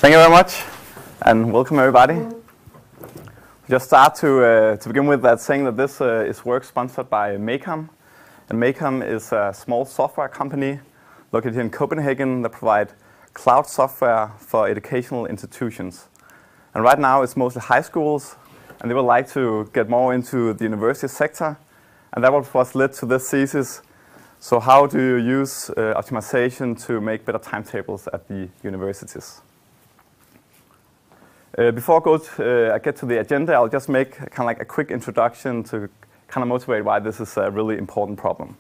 Thank you very much, and welcome everybody. Just start to begin with that saying that this is work sponsored by Maycom. And Maycom is a small software company located here in Copenhagen that provide cloud software for educational institutions. And right now it's mostly high schools, and they would like to get more into the university sector. And that was led to this thesis. So how do you use optimization to make better timetables at the universities? Before I get to the agenda, I'll just make kind of like a quick introduction to kind of motivate why this is a really important problem.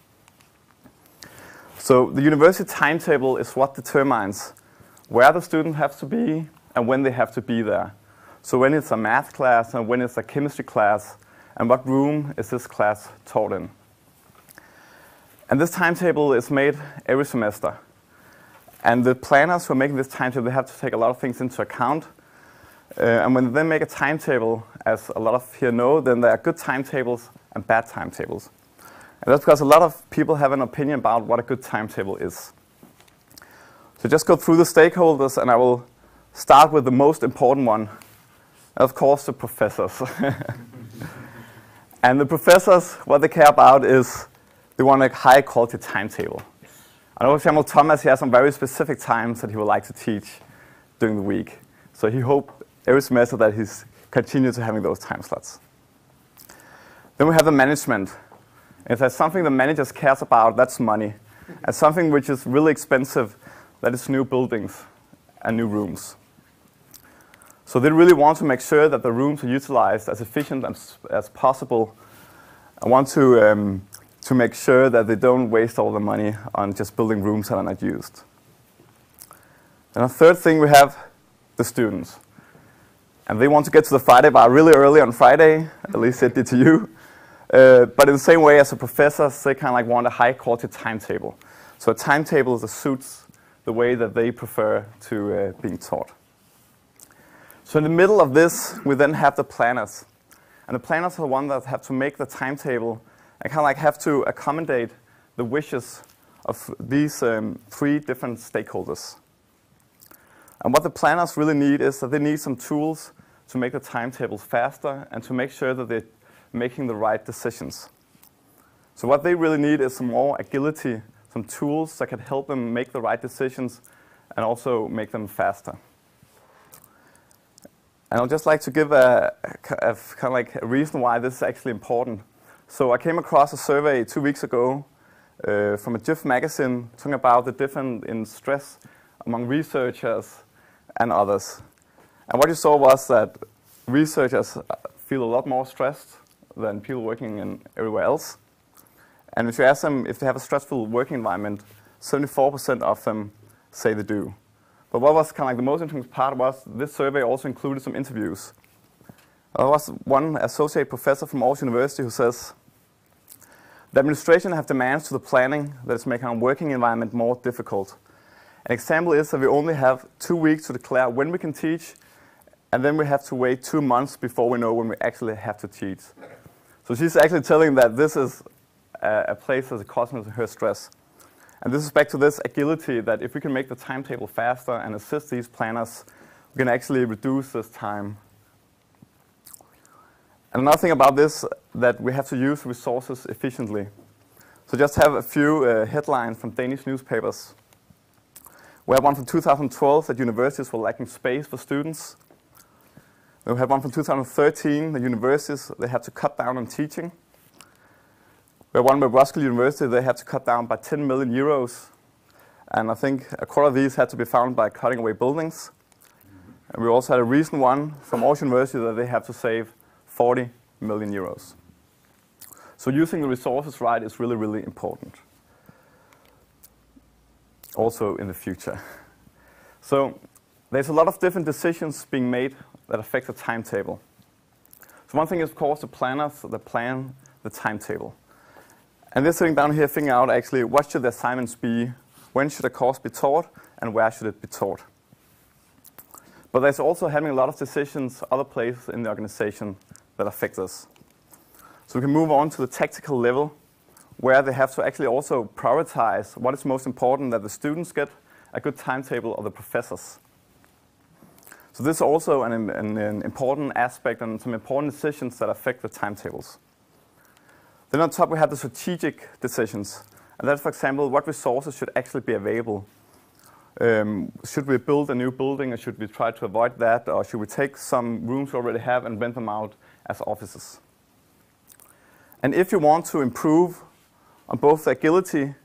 So the university timetable is what determines where the student has to be and when they have to be there. So when it's a math class and when it's a chemistry class, and what room is this class taught in. And this timetable is made every semester. And the planners who are making this timetable, they have to take a lot of things into account. And when they make a timetable, as a lot of here know, then there are good timetables and bad timetables. And that's because a lot of people have an opinion about what a good timetable is. So just go through the stakeholders, and I will start with the most important one, of course, the professors. And the professors, what they care about is they want a high-quality timetable. I know, for example, Thomas, he has some very specific times that he would like to teach during the week. So he hopes every semester that he's continued to having those time slots. Then we have the management. If there's something the managers cares about, that's money. And something which is really expensive, that is new buildings and new rooms. So they really want to make sure that the rooms are utilized as efficient as possible. I want to make sure that they don't waste all the money on just building rooms that are not used. And the third thing, we have the students. And they want to get to the Friday bar really early on Friday, at least it did to you. But in the same way as the professors, they kind of like want a high quality timetable. So a timetable that suits the way that they prefer to being taught. So in the middle of this, we then have the planners. And the planners are the ones that have to make the timetable and kind of like have to accommodate the wishes of these three different stakeholders. And what the planners really need is that they need some tools to make the timetables faster and to make sure that they're making the right decisions. So what they really need is some more agility, some tools that can help them make the right decisions and also make them faster. And I'd just like to give a kind of like a reason why this is actually important. So I came across a survey 2 weeks ago from a GIF magazine talking about the difference in stress among researchers and others. And what you saw was that researchers feel a lot more stressed than people working in everywhere else. And if you ask them if they have a stressful working environment, 74% of them say they do. But what was kind of like the most interesting part was this survey also included some interviews. There was one associate professor from Aarhus University who says, the administration have demands to the planning that is making our working environment more difficult. An example is that we only have 2 weeks to declare when we can teach, and then we have to wait 2 months before we know when we actually have to teach. So she's actually telling that this is a place that's causing her stress. And this is back to this agility, that if we can make the timetable faster and assist these planners, we can actually reduce this time. And another thing about this, that we have to use resources efficiently. So just have a few headlines from Danish newspapers. We have one from 2012 that universities were lacking space for students. We had one from 2013 that universities, they had to cut down on teaching. We have one with Roskilde University, they had to cut down by 10 million euros. And I think a quarter of these had to be found by cutting away buildings. And we also had a recent one from Aarhus University that they have to save 40 million euros. So using the resources right is really, really important. Also in the future. So there's a lot of different decisions being made that affect the timetable. So one thing is, of course, the planners that plan the timetable. And they're sitting down here figuring out actually what should the assignments be, when should a course be taught, and where should it be taught. But there's also having a lot of decisions other places in the organization that affect us. So we can move on to the tactical level, where they have to actually also prioritize what is most important, that the students get a good timetable or the professors. So this is also an important aspect and some important decisions that affect the timetables. Then on top we have the strategic decisions. And that's, for example, what resources should actually be available. Should we build a new building, or should we try to avoid that? Or should we take some rooms we already have and rent them out as offices? And if you want to improve on both the agility,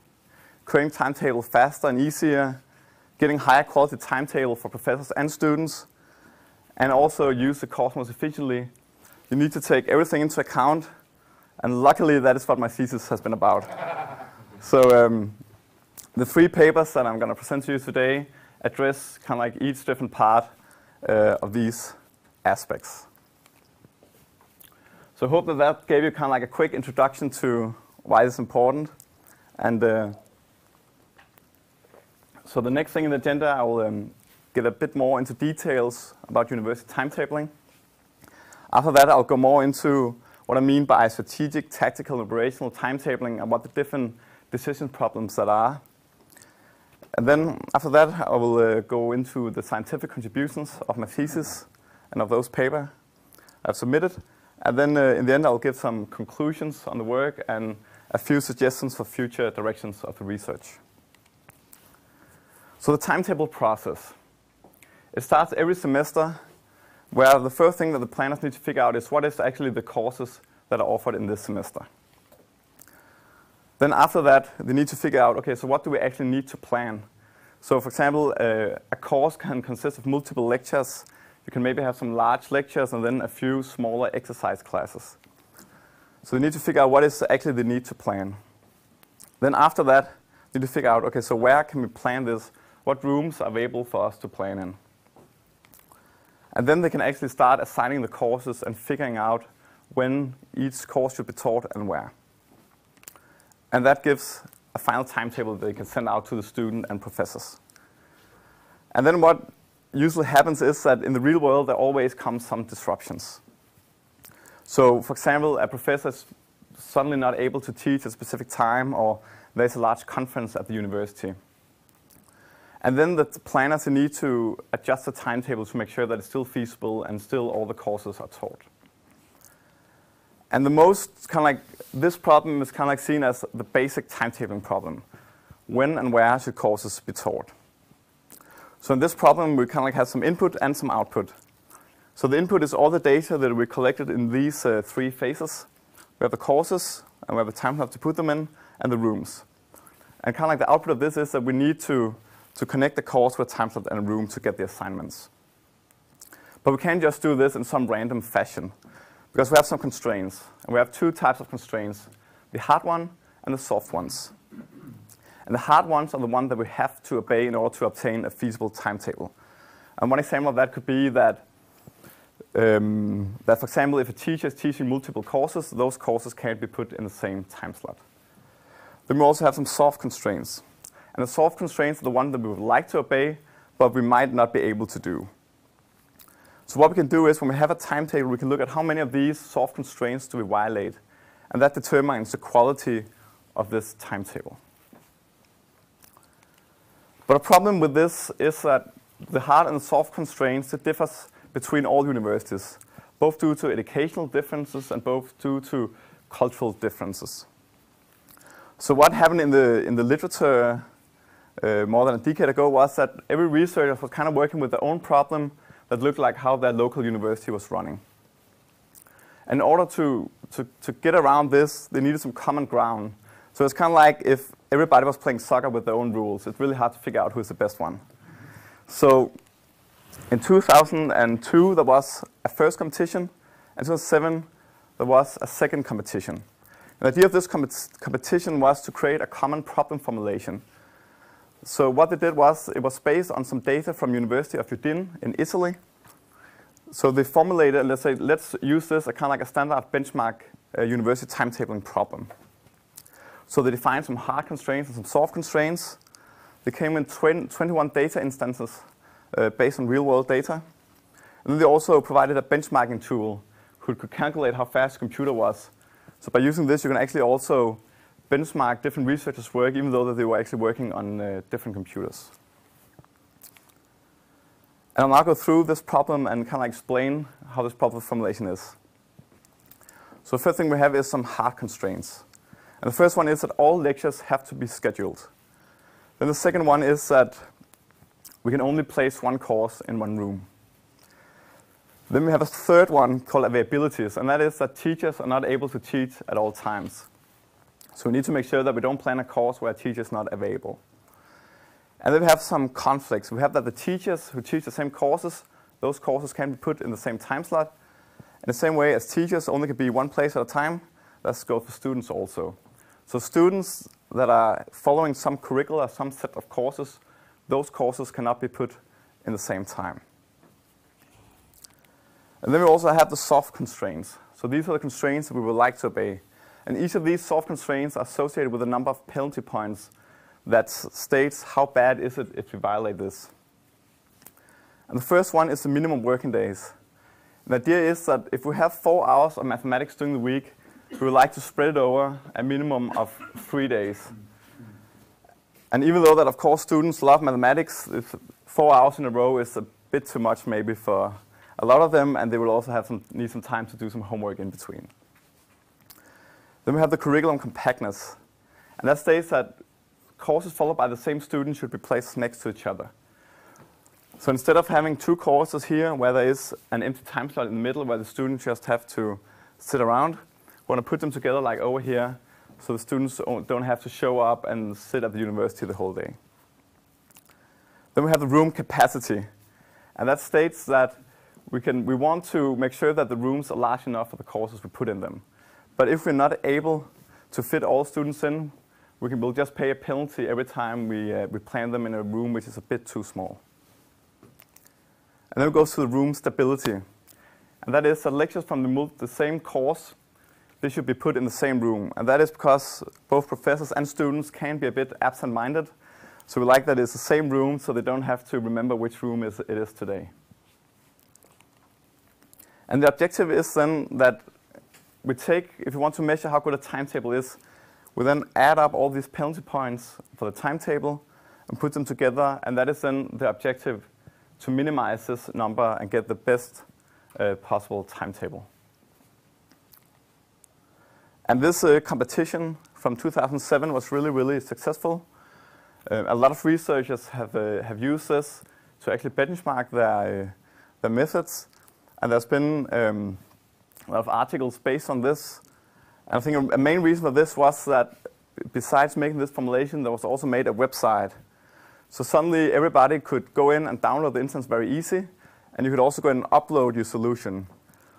creating timetable faster and easier, getting higher quality timetable for professors and students, and also use the course most efficiently, you need to take everything into account. And luckily, that is what my thesis has been about. So the 3 papers that I'm going to present to you today address kind of like each different part of these aspects. So I hope that that gave you kind of like a quick introduction to why it's important. And so the next thing in the agenda, I will get a bit more into details about university timetabling. After that, I'll go more into what I mean by strategic, tactical, and operational timetabling and what the different decision problems that are. And then after that, I will go into the scientific contributions of my thesis and of those papers I've submitted. And then in the end, I'll give some conclusions on the work and a few suggestions for future directions of the research. So the timetable process. It starts every semester, where the first thing that the planners need to figure out is what is actually the courses that are offered in this semester. Then after that, they need to figure out, okay, so what do we actually need to plan? So for example, a course can consist of multiple lectures. You can maybe have some large lectures and then a few smaller exercise classes. So they need to figure out what is actually the need to plan. Then after that, they need to figure out, okay, so where can we plan this? What rooms are available for us to plan in? And then they can actually start assigning the courses and figuring out when each course should be taught and where. And that gives a final timetable that they can send out to the student and professors. And then what usually happens is that in the real world, there always comes some disruptions. So for example, a professor is suddenly not able to teach at a specific time, or there's a large conference at the university. And then the planners need to adjust the timetable to make sure that it's still feasible and still all the courses are taught. And the most kind of like, this problem is kind of like seen as the basic timetabling problem. When and where should courses be taught? So in this problem, we kind of like have some input and some output. So the input is all the data that we collected in these 3 phases. We have the courses, and we have the time left to put them in, and the rooms. And kind of like the output of this is that we need to connect the course with a time slot and a room to get the assignments. But we can't just do this in some random fashion, because we have some constraints. And we have 2 types of constraints, the hard one and the soft ones. And the hard ones are the ones that we have to obey in order to obtain a feasible timetable. And one example of that could be that, for example, if a teacher is teaching multiple courses, those courses can't be put in the same time slot. Then we also have some soft constraints. And the soft constraints are the ones that we would like to obey, but we might not be able to do. So what we can do is, when we have a timetable, we can look at how many of these soft constraints do we violate. And that determines the quality of this timetable. But a problem with this is that the hard and the soft constraints, it differs between all universities, both due to educational differences and both due to cultural differences. So what happened in the literature more than a decade ago was that every researcher was kind of working with their own problem that looked like how their local university was running. And in order to get around this, they needed some common ground. So it's kind of like if everybody was playing soccer with their own rules. It's really hard to figure out who's the best one. So in 2002, there was a first competition. In 2007, there was a second competition. And the idea of this competition was to create a common problem formulation. So what they did was, it was based on some data from University of Udine in Italy. So they formulated, let's use this as kind of like a standard benchmark university timetabling problem. So they defined some hard constraints and some soft constraints. They came in 21 data instances based on real-world data. And then they also provided a benchmarking tool who could calculate how fast the computer was. So by using this, you can actually also benchmark different researchers' work, even though they were actually working on different computers. And I'll now go through this problem and kind of explain how this problem formulation is. So the first thing we have is some hard constraints. And the first one is that all lectures have to be scheduled. Then the second one is that we can only place one course in one room. Then we have a third one called availabilities, and that is that teachers are not able to teach at all times. So we need to make sure that we don't plan a course where a teacher is not available. And then we have some conflicts. We have that the teachers who teach the same courses, those courses can be put in the same time slot. In the same way as teachers only can be one place at a time, that's go for students also. So students that are following some curricula, some set of courses, those courses cannot be put in the same time. And then we also have the soft constraints. So these are the constraints that we would like to obey. And each of these soft constraints are associated with a number of penalty points that states how bad is it if we violate this. And the first one is the minimum working days. The idea is that if we have 4 hours of mathematics during the week, we would like to spread it over a minimum of 3 days. And even though that, of course, students love mathematics, 4 hours in a row is a bit too much maybe for a lot of them, and they will also need some time to do some homework in between. Then we have the curriculum compactness. And that states that courses followed by the same student should be placed next to each other. So instead of having 2 courses here where there is an empty time slot in the middle where the students just have to sit around, we want to put them together like over here so the students don't have to show up and sit at the university the whole day. Then we have the room capacity. And that states that we want to make sure that the rooms are large enough for the courses we put in them. But if we're not able to fit all students in, we'll just pay a penalty every time we plan them in a room which is a bit too small. And then it goes to the room stability. And that is that lectures from the same course, they should be put in the same room. And that is because both professors and students can be a bit absent-minded. So we like that it's the same room so they don't have to remember which room it is today. And the objective is then that we take, if we want to measure how good a timetable is, we then add up all these penalty points for the timetable and put them together, and that is then the objective to minimize this number and get the best possible timetable. And this competition from 2007 was really, really successful. A lot of researchers have used this to actually benchmark their methods. And there's been a lot of articles based on this. And I think a main reason for this was that besides making this formulation, there was also made a website. So suddenly everybody could go in and download the instance very easy. And you could also go in and upload your solution.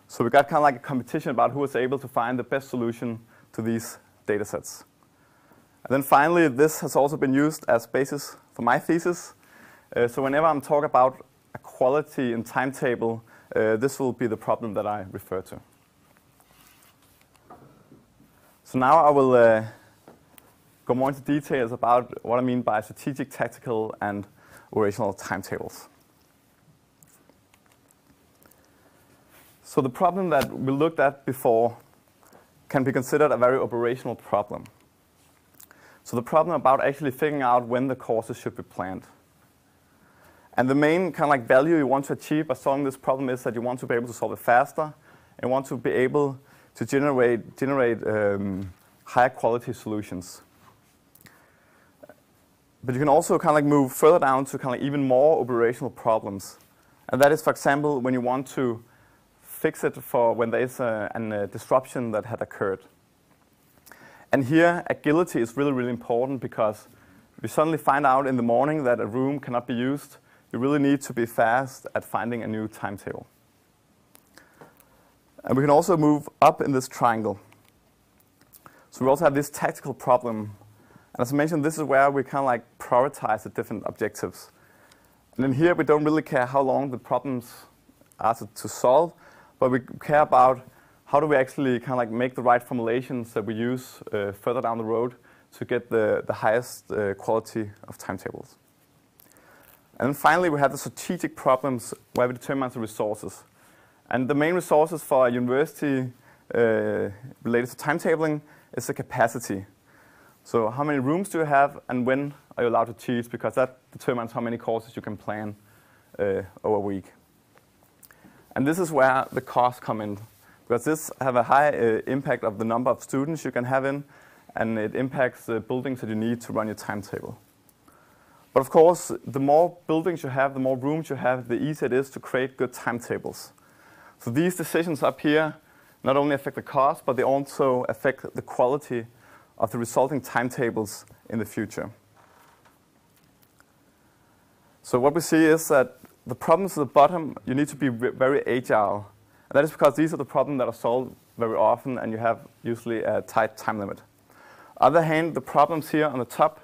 So we got kind of like a competition about who was able to find the best solution to these data sets. And then finally, this has also been used as basis for my thesis. So whenever I'm talking about equality in timetable, this will be the problem that I refer to. So now I will go more into details about what I mean by strategic, tactical, and operational timetables. So the problem that we looked at before can be considered a very operational problem. So the problem about actually figuring out when the courses should be planned. And the main kind of like value you want to achieve by solving this problem is that you want to be able to solve it faster and want to be able to generate higher quality solutions. But you can also kind of like move further down to kind of even more operational problems. And that is, for example, when you want to fix it for when there is a disruption that had occurred. And here, agility is really, really important because if you suddenly find out in the morning that a room cannot be used, you really need to be fast at finding a new timetable. And we can also move up in this triangle. So we also have this tactical problem. And as I mentioned, this is where we kind of like prioritize the different objectives. And then here, we don't really care how long the problems are to solve, but we care about how do we actually kind of like make the right formulations that we use further down the road to get the highest quality of timetables. And then finally, we have the strategic problems where we determine the resources. And the main resources for a university related to timetabling is the capacity. So how many rooms do you have and when are you allowed to teach? Because that determines how many courses you can plan over a week. And this is where the costs come in, because this have a high impact of the number of students you can have in, and it impacts the buildings that you need to run your timetable. But of course, the more buildings you have, the more rooms you have, the easier it is to create good timetables. So these decisions up here not only affect the cost, but they also affect the quality of the resulting timetables in the future. So what we see is that the problems at the bottom, you need to be very agile. And that is because these are the problems that are solved very often, and you have usually a tight time limit. On the other hand, the problems here on the top,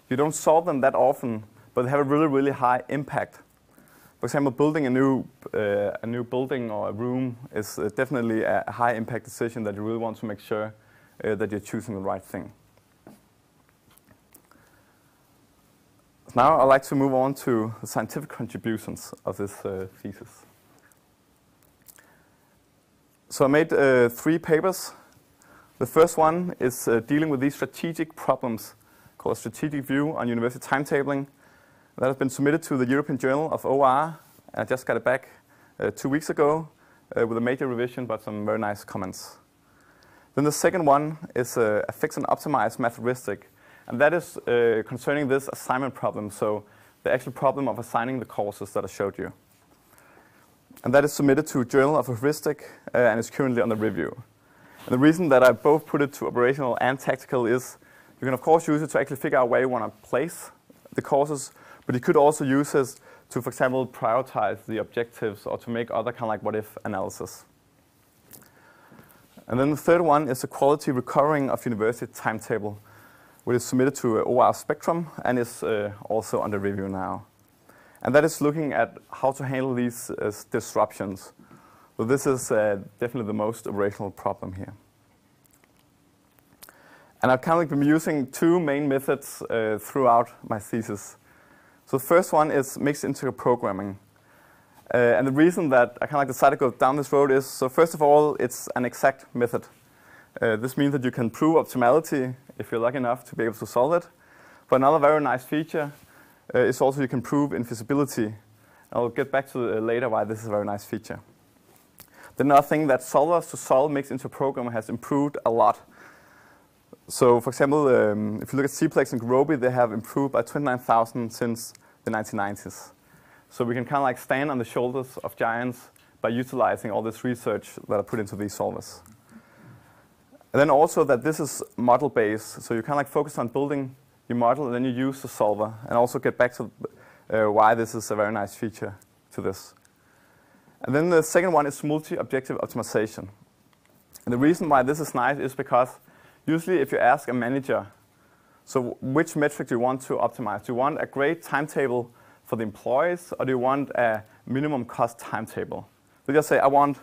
you don't solve them that often, but they have a really, really high impact. For example, building a new building or a room is definitely a high impact decision that you really want to make sure that you're choosing the right thing. Now I'd like to move on to the scientific contributions of this thesis. So I made 3 papers. The first one is dealing with these strategic problems called a strategic view on university timetabling. That has been submitted to the European Journal of OR. And I just got it back 2 weeks ago with a major revision, but some very nice comments. Then the second one is a fix and optimize Matheuristic. And that is concerning this assignment problem, so the actual problem of assigning the courses that I showed you. And that is submitted to Journal of Matheuristic and is currently under review. And the reason that I both put it to operational and tactical is you can of course use it to actually figure out where you want to place the courses, but you could also use this to, for example, prioritize the objectives or to make other kind of like what-if analysis. And then the third one is the quality recovering of university timetable, which is submitted to OR Spectrum and is also under review now. And that is looking at how to handle these disruptions. So this is definitely the most operational problem here. And I've kind of been using 2 main methods throughout my thesis. So the first one is mixed integral programming. And the reason that I kind of like decided to go down this road is, so first of all, it's an exact method. This means that you can prove optimality if you're lucky enough to be able to solve it. But another very nice feature is also you can prove infeasibility. I'll get back to later why this is a very nice feature. The another thing that solvers to solve mixed into a program has improved a lot. So for example, if you look at Cplex and Gurobi, they have improved by 29,000 since the 1990s. So we can kind of like stand on the shoulders of giants by utilizing all this research that I put into these solvers. And then also that this is model-based, so you kind of like focus on building your model and then you use the solver, and also get back to why this is a very nice feature to this. And then the second one is multi-objective optimization. And the reason why this is nice is because usually if you ask a manager, so which metric do you want to optimize? Do you want a great timetable for the employees, or do you want a minimum cost timetable? They just say, I want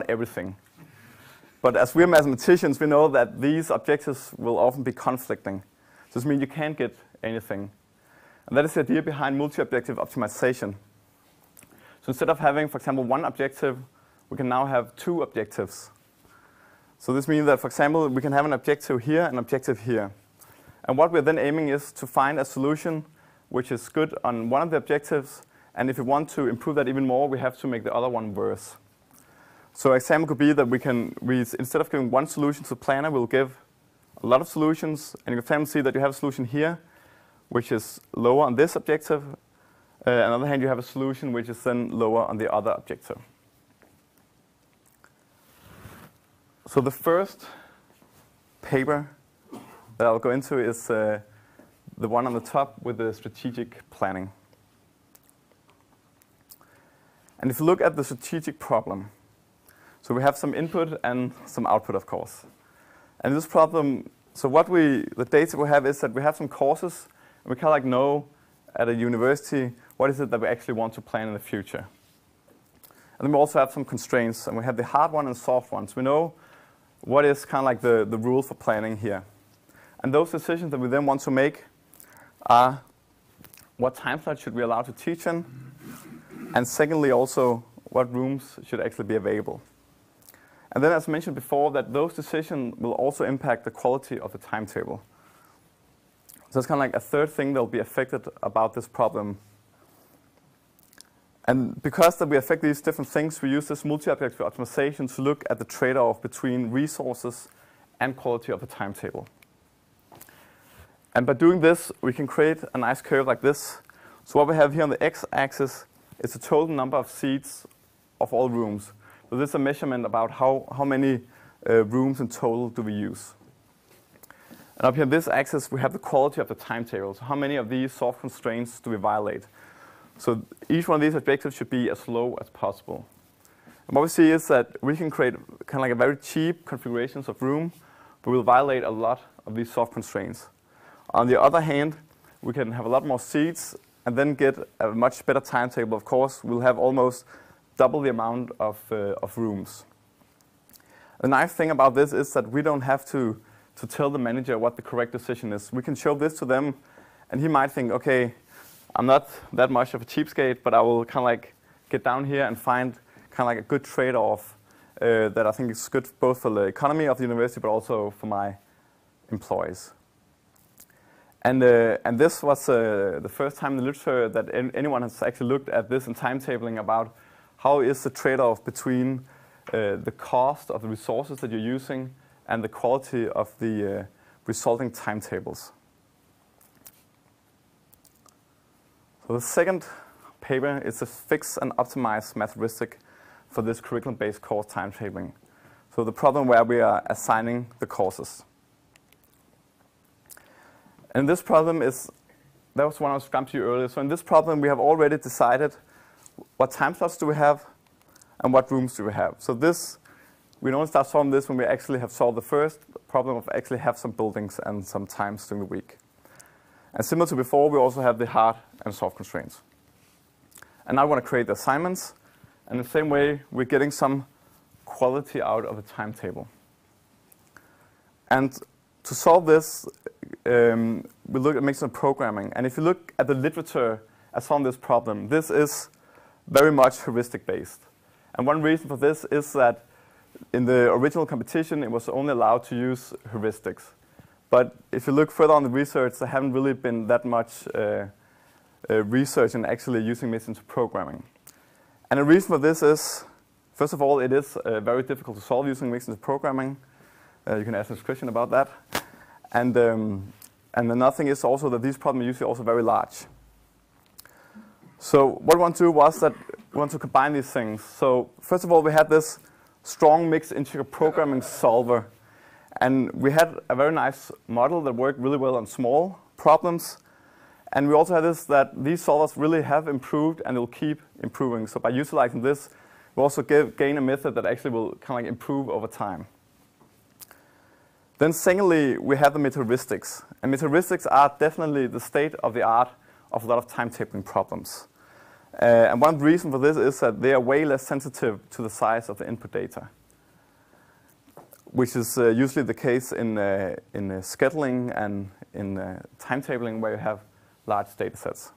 everything. But as we're mathematicians, we know that these objectives will often be conflicting. So this means you can't get anything. And that is the idea behind multi-objective optimization. So instead of having, for example, 1 objective, we can now have 2 objectives. So this means that, for example, we can have an objective here and an objective here. And what we're then aiming is to find a solution which is good on one of the objectives. And if we want to improve that even more, we have to make the other one worse. So an example could be that instead of giving 1 solution to the planner, we'll give a lot of solutions. And you can see that you have a solution here, which is lower on this objective. On the other hand, you have a solution which is then lower on the other objective. So the first paper that I'll go into is the one on the top with the strategic planning. And if you look at the strategic problem, so we have some input and some output, of course. And this problem, so the data we have is that we have some courses, and we kind of like know at a university what is it that we actually want to plan in the future. And then we also have some constraints, and we have the hard one and soft ones. We know what is kind of like the rule for planning here. And those decisions that we then want to make are what time slot should we allow to teach in, and secondly also what rooms should actually be available. And then as mentioned before, that those decisions will also impact the quality of the timetable. So it's kind of like a third thing that will be affected about this problem. And because that we affect these different things, we use this multi-object optimization to look at the trade-off between resources and quality of the timetable. And by doing this, we can create a nice curve like this. So what we have here on the x-axis is the total number of seats of all rooms. So this is a measurement about how many rooms in total do we use. And up here on this axis, we have the quality of the timetable. So how many of these soft constraints do we violate? So each one of these objectives should be as low as possible. And what we see is that we can create kind of like a very cheap configurations of room, but we'll violate a lot of these soft constraints. On the other hand, we can have a lot more seats and then get a much better timetable. Of course, we'll have almost double the amount of rooms. The nice thing about this is that we don't have to tell the manager what the correct decision is. We can show this to them, and he might think, okay, I'm not that much of a cheapskate, but I will kind of like get down here and find kind of like a good trade-off that I think is good both for the economy of the university, but also for my employees. And this was the first time in the literature that anyone has actually looked at this in timetabling about how is the trade-off between the cost of the resources that you're using and the quality of the resulting timetables. So the second paper is a fix and optimize Matheuristic for this curriculum-based course timetabling. So the problem where we are assigning the courses. And this problem is, that was one I was going to you earlier. So in this problem, we have already decided what time slots do we have and what rooms do we have. So this, we don't start solving this when we actually have solved the first problem of actually have some buildings and some times during the week. And similar to before, we also have the hard and soft constraints. And now I want to create the assignments. And in the same way, we're getting some quality out of the timetable. And to solve this, we look at mixing programming. And if you look at the literature as solving this problem, this is very much heuristic based. And one reason for this is that in the original competition, it was only allowed to use heuristics. But if you look further on the research, there haven't really been that much research in actually using this into programming. And the reason for this is, first of all, it is very difficult to solve using mixed into programming. You can ask this question about that. And another thing is also that these problems are usually also very large. So what we want to do was that we want to combine these things. So first of all, we had this strong mixed integer programming solver. And we had a very nice model that worked really well on small problems. And we also had this that these solvers really have improved and will keep improving. So by utilizing this, we also gain a method that actually will kind of like improve over time. Then secondly, we have the metaheuristics. And metaheuristics are definitely the state of the art of a lot of timetabling problems. And one reason for this is that they are way less sensitive to the size of the input data, which is usually the case in scheduling and in timetabling where you have large data sets.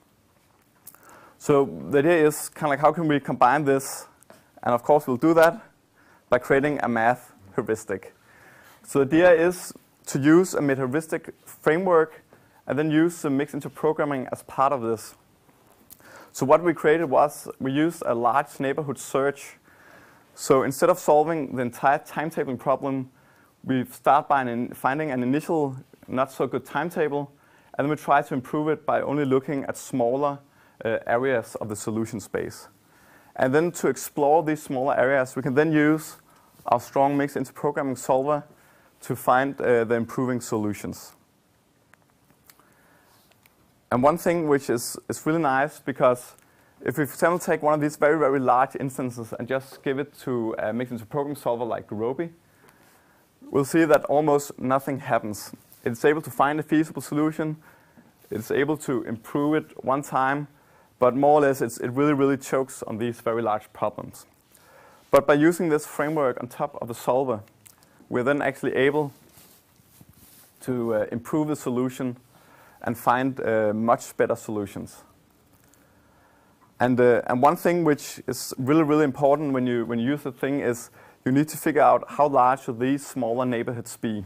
So the idea is kind of like how can we combine this? And of course we'll do that by creating a math heuristic. So the idea is to use a meta-heuristic framework and then use the mix into programming as part of this. So what we created was we used a large neighborhood search. So instead of solving the entire timetabling problem, we start by finding an initial not so good timetable, and then we try to improve it by only looking at smaller areas of the solution space. And then to explore these smaller areas, we can then use our strong mix into programming solver to find the improving solutions. And one thing which is really nice, because if we, for example, take one of these very, very large instances and just give it to a mix into programming solver like Gurobi, we'll see that almost nothing happens. It's able to find a feasible solution. It's able to improve it one time. But more or less, it really, really chokes on these very large problems. But by using this framework on top of the solver, we're then actually able to improve the solution and find much better solutions. And one thing which is really, really important when you use the thing is you need to figure out how large should these smaller neighborhoods be.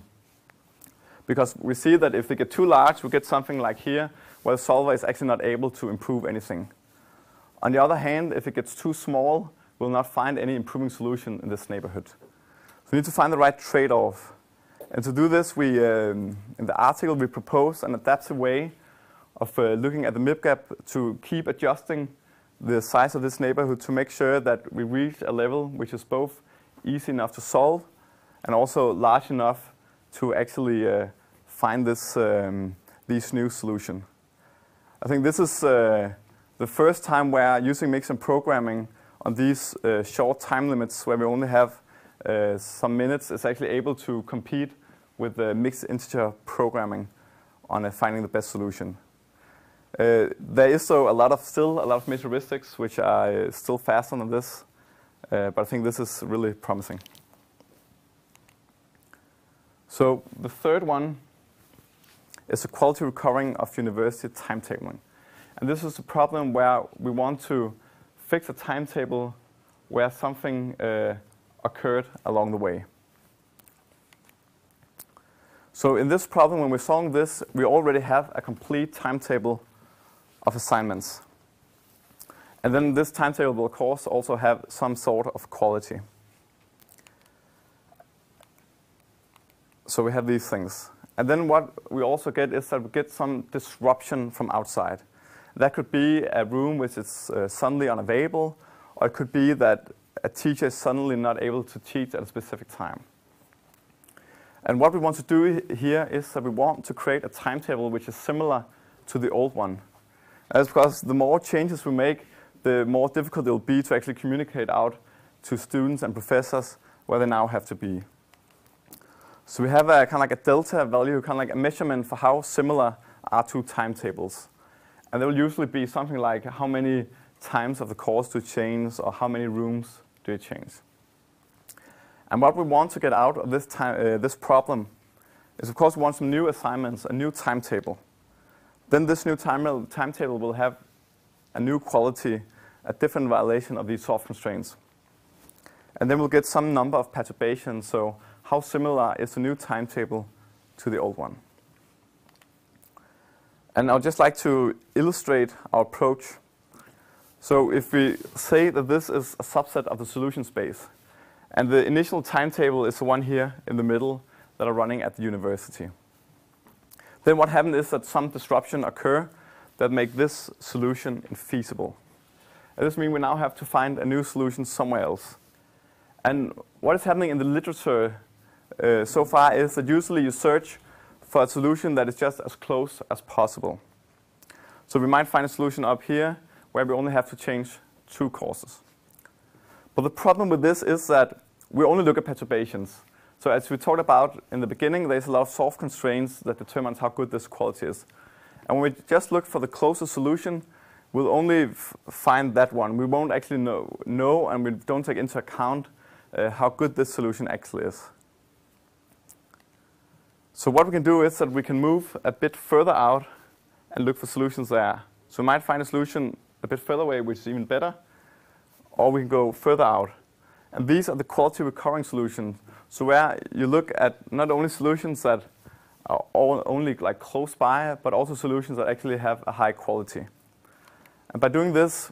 Because we see that if they get too large, we get something like here, where the solver is actually not able to improve anything. On the other hand, if it gets too small, we'll not find any improving solution in this neighborhood. So we need to find the right trade-off. And to do this, we, in the article, we propose an adaptive way of looking at the MIP gap to keep adjusting the size of this neighborhood to make sure that we reach a level which is both easy enough to solve and also large enough to actually find these new solutions. I think this is the first time where using mixed programming on these short time limits where we only have some minutes is actually able to compete with the mixed integer programming on finding the best solution. There is still a lot of Matheuristic which are still faster than this, but I think this is really promising. So the third one is the quality recurring of University Timetabling. And this is a problem where we want to fix a timetable where something occurred along the way. So in this problem, when we're solving this, we already have a complete timetable of assignments. And then this timetable will, of course, also have some sort of quality. So we have these things. And then what we also get is that we get some disruption from outside. That could be a room which is suddenly unavailable, or it could be that a teacher is suddenly not able to teach at a specific time. And what we want to do here is that we want to create a timetable which is similar to the old one. That's because the more changes we make, the more difficult it will be to actually communicate out to students and professors where they now have to be. So we have a kind of like a delta value, kind of like a measurement for how similar are two timetables. And there will usually be something like how many times of the course do you change or how many rooms do you change. And what we want to get out of this problem is, of course, we want some new assignments, a new timetable. Then this new timetable will have a new quality, a different violation of these soft constraints. And then we'll get some number of perturbations, so how similar is the new timetable to the old one. And I'd just like to illustrate our approach. So if we say that this is a subset of the solution space, and the initial timetable is the one here in the middle that are running at the university. Then what happens is that some disruption occur that make this solution infeasible. And this means we now have to find a new solution somewhere else. And what is happening in the literature so far is that usually you search for a solution that is just as close as possible. So we might find a solution up here where we only have to change 2 courses. But the problem with this is that we only look at perturbations. So as we talked about in the beginning, there's a lot of soft constraints that determine how good this quality is. And when we just look for the closest solution, we'll only find that one. We won't actually know and we don't take into account how good this solution actually is. So what we can do is that we can move a bit further out and look for solutions there. So we might find a solution a bit further away, which is even better, or we can go further out. And these are the quality recurring solutions. So where you look at not only solutions that are only like close by, but also solutions that actually have a high quality. And by doing this,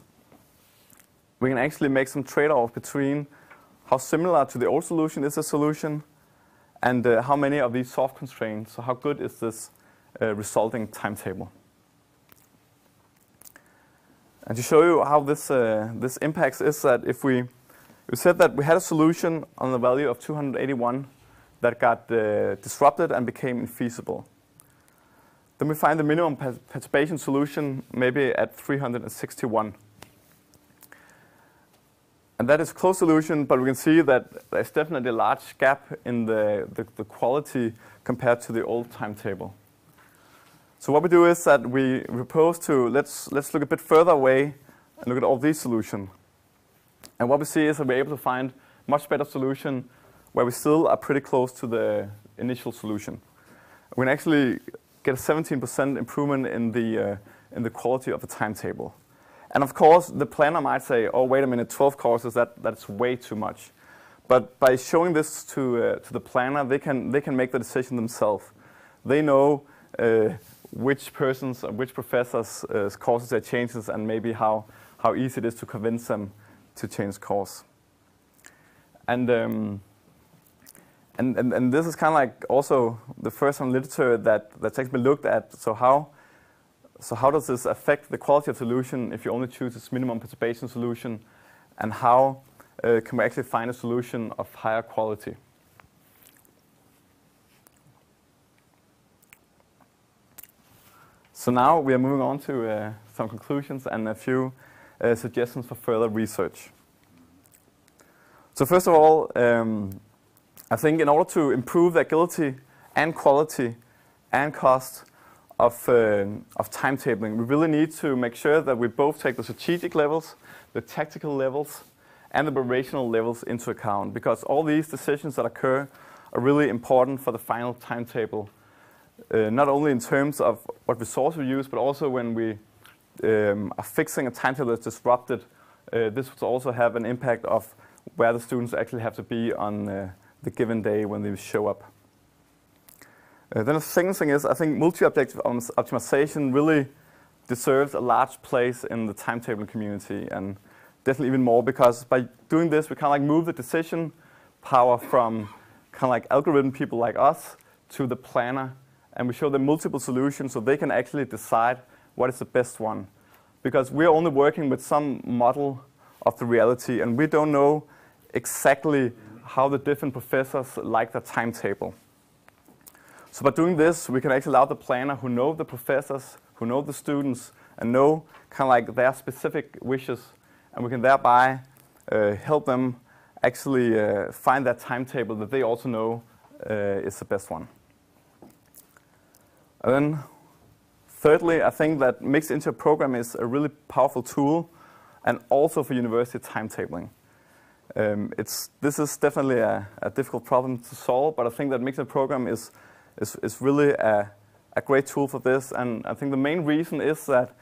we can actually make some trade-off between how similar to the old solution is the solution and how many of these soft constraints, so how good is this resulting timetable. And to show you how this impacts is that if we said that we had a solution on the value of 281 that got disrupted and became infeasible. Then we find the minimum perturbation solution maybe at 361. And that is a close solution, but we can see that there's definitely a large gap in the quality compared to the old timetable. So what we do is that we propose to, let's look a bit further away and look at all these solutions. And what we see is that we're able to find much better solution where we still are pretty close to the initial solution. We can actually get a 17% improvement in the quality of the timetable. And of course, the planner might say, oh, wait a minute, 12 courses, that's way too much. But by showing this to the planner, they can make the decision themselves. They know which persons, which professors' courses are changes, and maybe how how easy it is to convince them to change course. And this is kind of like also the first time literature that's actually been looked at. So how does this affect the quality of solution if you only choose this minimum perturbation solution, and how can we actually find a solution of higher quality? So now we are moving on to some conclusions and a few suggestions for further research. So first of all, I think in order to improve the agility and quality and cost of timetabling, we really need to make sure that we both take the strategic levels, the tactical levels, and the operational levels into account, because all these decisions that occur are really important for the final timetable, not only in terms of what resource we use, but also when we are fixing a timetable that's disrupted. This would also have an impact of where the students actually have to be on the given day when they show up. Then the second thing is, I think multi-objective optimization really deserves a large place in the timetabling community, and definitely even more, because by doing this, we kind of like move the decision power from kind of like algorithm people like us to the planner, and we show them multiple solutions so they can actually decide what is the best one. Because we're only working with some model of the reality, and we don't know exactly how the different professors like the timetable. So by doing this, we can actually allow the planner who know the professors, who know the students, and know kind of like their specific wishes, and we can thereby help them actually find that timetable that they also know is the best one. And then thirdly, I think that mixed into a program is a really powerful tool, and also for university timetabling. This is definitely a difficult problem to solve, but I think that mixed into a program is really a great tool for this. And I think the main reason is that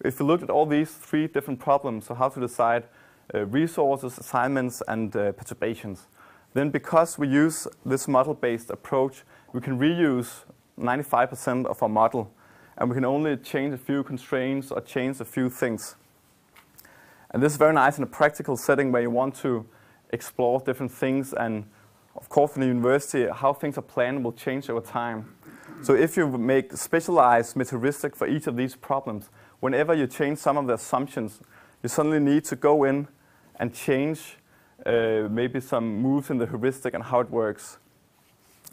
if you look at all these three different problems, so how to decide resources, assignments, and perturbations, then because we use this model-based approach, we can reuse 95% of our model, and we can only change a few constraints or change a few things. And this is very nice in a practical setting where you want to explore different things, and of course in the university, how things are planned will change over time. So if you make specialized Matheuristic for each of these problems, whenever you change some of the assumptions, you suddenly need to go in and change maybe some moves in the heuristic and how it works.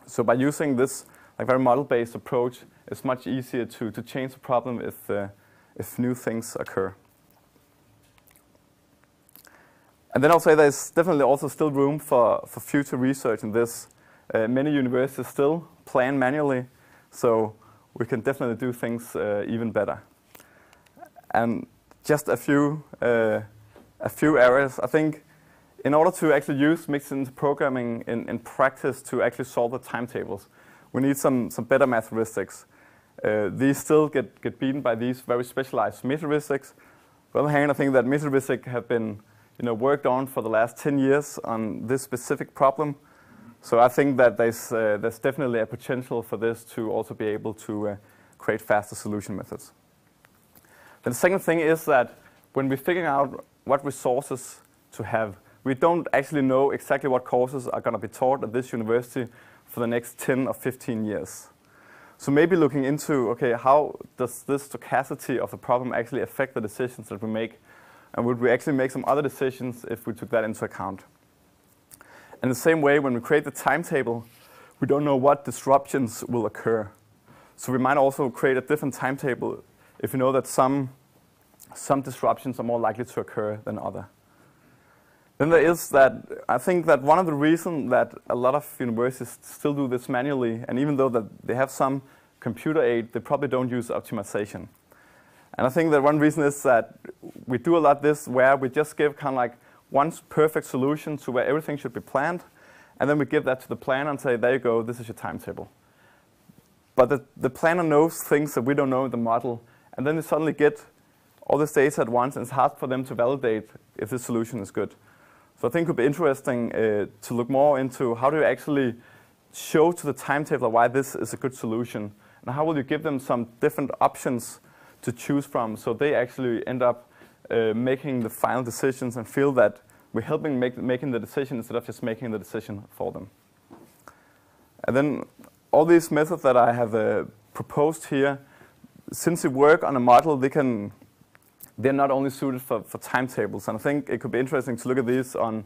So by using this like very model-based approach, it's much easier to change the problem if new things occur. And then I'll say there's definitely also still room for future research in this. Many universities still plan manually, so we can definitely do things even better. And just a few areas. I think in order to actually use mixed programming in practice to actually solve the timetables, we need some better Mathuristics. These still get beaten by these very specialized Mathuristics. On the other hand, I think that Matheuristic have been worked on for the last 10 years on this specific problem. So I think that there's definitely a potential for this to also be able to create faster solution methods. Then the second thing is that when we're figuring out what resources to have, we don't actually know exactly what courses are going to be taught at this university for the next 10 or 15 years. So maybe looking into, okay, how does this stochasticity of the problem actually affect the decisions that we make? And would we actually make some other decisions if we took that into account? In the same way, when we create the timetable, we don't know what disruptions will occur. So we might also create a different timetable if we know that some disruptions are more likely to occur than others. Then there is that, I think that one of the reasons that a lot of universities still do this manually, and even though that they have some computer aid, they probably don't use optimization. And I think that one reason is that we do a lot of this where we just give kind of like one perfect solution to where everything should be planned, and then we give that to the planner and say, there you go, this is your timetable. But the planner knows things that we don't know in the model, and then they suddenly get all this data at once, and it's hard for them to validate if this solution is good. So I think it would be interesting to look more into how do you actually show to the timetabler why this is a good solution, and how will you give them some different options to choose from so they actually end up making the final decisions and feel that we're helping making the decision instead of just making the decision for them. And then all these methods that I have proposed here, since we work on a model, they're not only suited for timetables. And I think it could be interesting to look at these on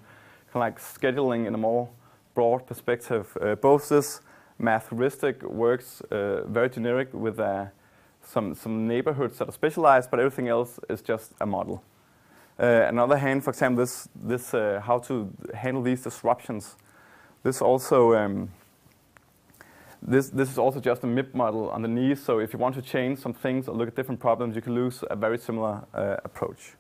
kind of like scheduling in a more broad perspective. Both this Matheuristic works very generic with some neighborhoods that are specialized, but everything else is just a model. On the other hand, for example, this how to handle these disruptions. This also this is also just a MIP model underneath. So if you want to change some things or look at different problems, you can use a very similar approach.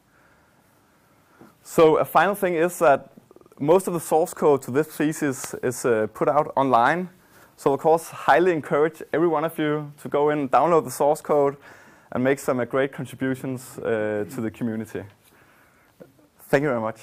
So a final thing is that most of the source code to this thesis is put out online. So of course, highly encourage every one of you to go in and download the source code and make some great contributions to the community. Thank you very much.